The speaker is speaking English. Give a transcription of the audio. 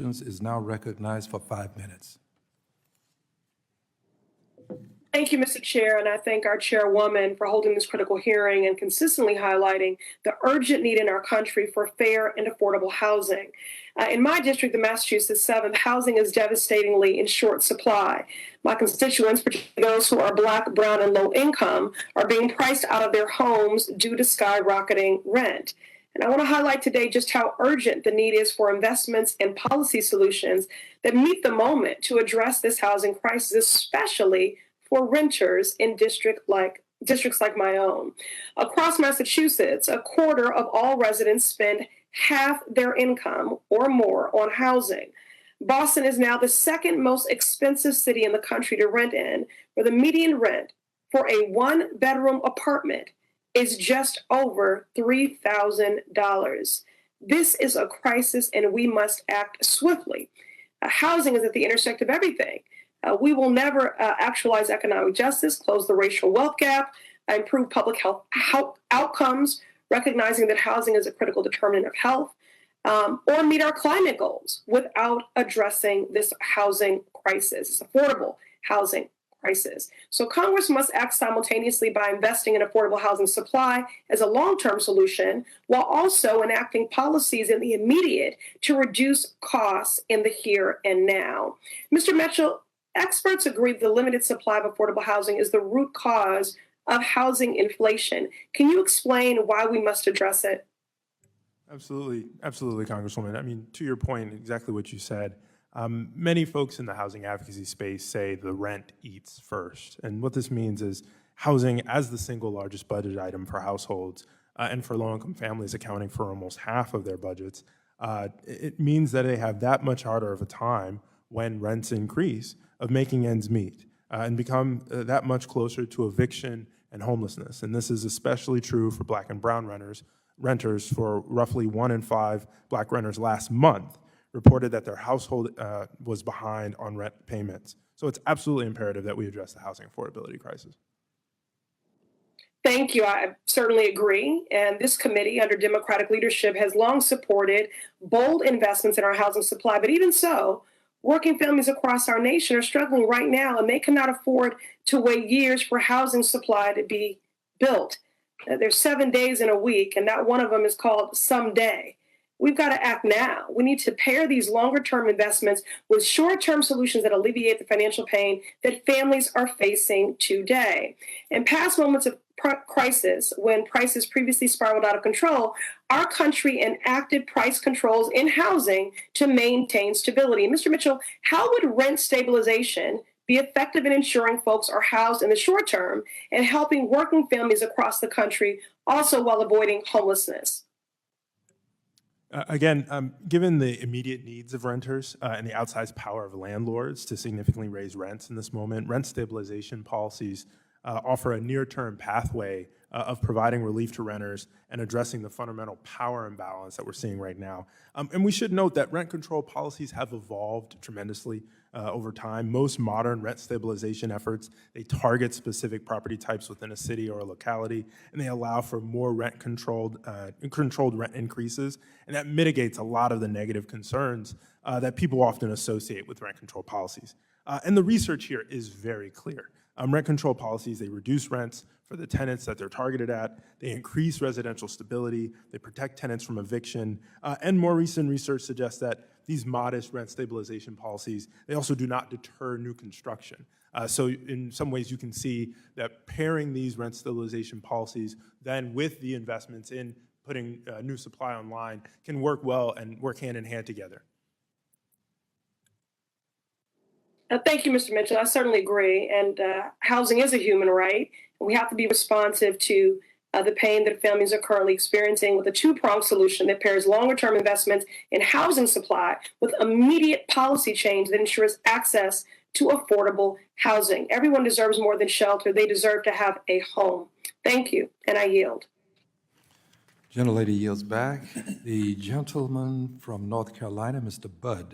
is now recognized for 5 minutes. Thank you, Mr. Chair, and I thank our chairwoman for holding this critical hearing and consistently highlighting the urgent need in our country for fair and affordable housing. In my district, the Massachusetts 7th, housing is devastatingly in short supply. My constituents, particularly those who are Black, brown, and low income, are being priced out of their homes due to skyrocketing rent. And I want to highlight today just how urgent the need is for investments and policy solutions that meet the moment to address this housing crisis, especially for renters in districts like my own. Across Massachusetts, a quarter of all residents spend half their income or more on housing. Boston is now the second most expensive city in the country to rent in, where the median rent for a one-bedroom apartment is just over $3,000. This is a crisis, and we must act swiftly. Housing is at the intersect of everything. We will never actualize economic justice, close the racial wealth gap, improve public health outcomes, recognizing that housing is a critical determinant of health, or meet our climate goals without addressing this housing crisis, this affordable housing crisis. So Congress must act simultaneously by investing in affordable housing supply as a long-term solution, while also enacting policies in the immediate to reduce costs in the here and now. Mr. Mitchell, experts agree that the limited supply of affordable housing is the root cause of housing inflation. Can you explain why we must address it? Absolutely, Congresswoman. I mean, to your point, exactly what you said. Many folks in the housing advocacy space say the rent eats first. And what this means is housing as the single largest budget item for households and for low-income families accounting for almost half of their budgets, it means that they have that much harder of a time when rents increase of making ends meet and become that much closer to eviction and homelessness. And this is especially true for Black and brown renters. For roughly 1 in 5 Black renters last month reported that their household was behind on rent payments. So it's absolutely imperative that we address the housing affordability crisis. Thank you. I certainly agree. And this committee, under Democratic leadership, has long supported bold investments in our housing supply. But even so, working families across our nation are struggling right now, and they cannot afford to wait years for housing supply to be built. There's 7 days in a week, and not one of them is called someday. We've got to act now. We need to pair these longer-term investments with short-term solutions that alleviate the financial pain that families are facing today. In past moments of crisis, when prices previously spiraled out of control, our country enacted price controls in housing to maintain stability. Mr. Mitchell, how would rent stabilization be effective in ensuring folks are housed in the short term and helping working families across the country, also while avoiding homelessness? Given the immediate needs of renters and the outsized power of landlords to significantly raise rents in this moment, rent stabilization policies offer a near-term pathway of providing relief to renters and addressing the fundamental power imbalance that we're seeing right now. And we should note that rent control policies have evolved tremendously over time. Most modern rent stabilization efforts, they target specific property types within a city or a locality, and they allow for more controlled rent increases, and that mitigates a lot of the negative concerns that people often associate with rent control policies. And the research here is very clear. Rent control policies, they reduce rents for the tenants that they're targeted at, they increase residential stability, they protect tenants from eviction, and more recent research suggests that these modest rent stabilization policies, they also do not deter new construction. So in some ways you can see that pairing these rent stabilization policies then with the investments in putting new supply online can work well and work hand in hand together. Thank you, Mr. Mitchell. I certainly agree. And housing is a human right. We have to be responsive to the pain that families are currently experiencing with a two-pronged solution that pairs longer-term investments in housing supply with immediate policy change that ensures access to affordable housing. Everyone deserves more than shelter. They deserve to have a home. Thank you, and I yield. Gentlelady yields back. The gentleman from North Carolina, Mr. Budd.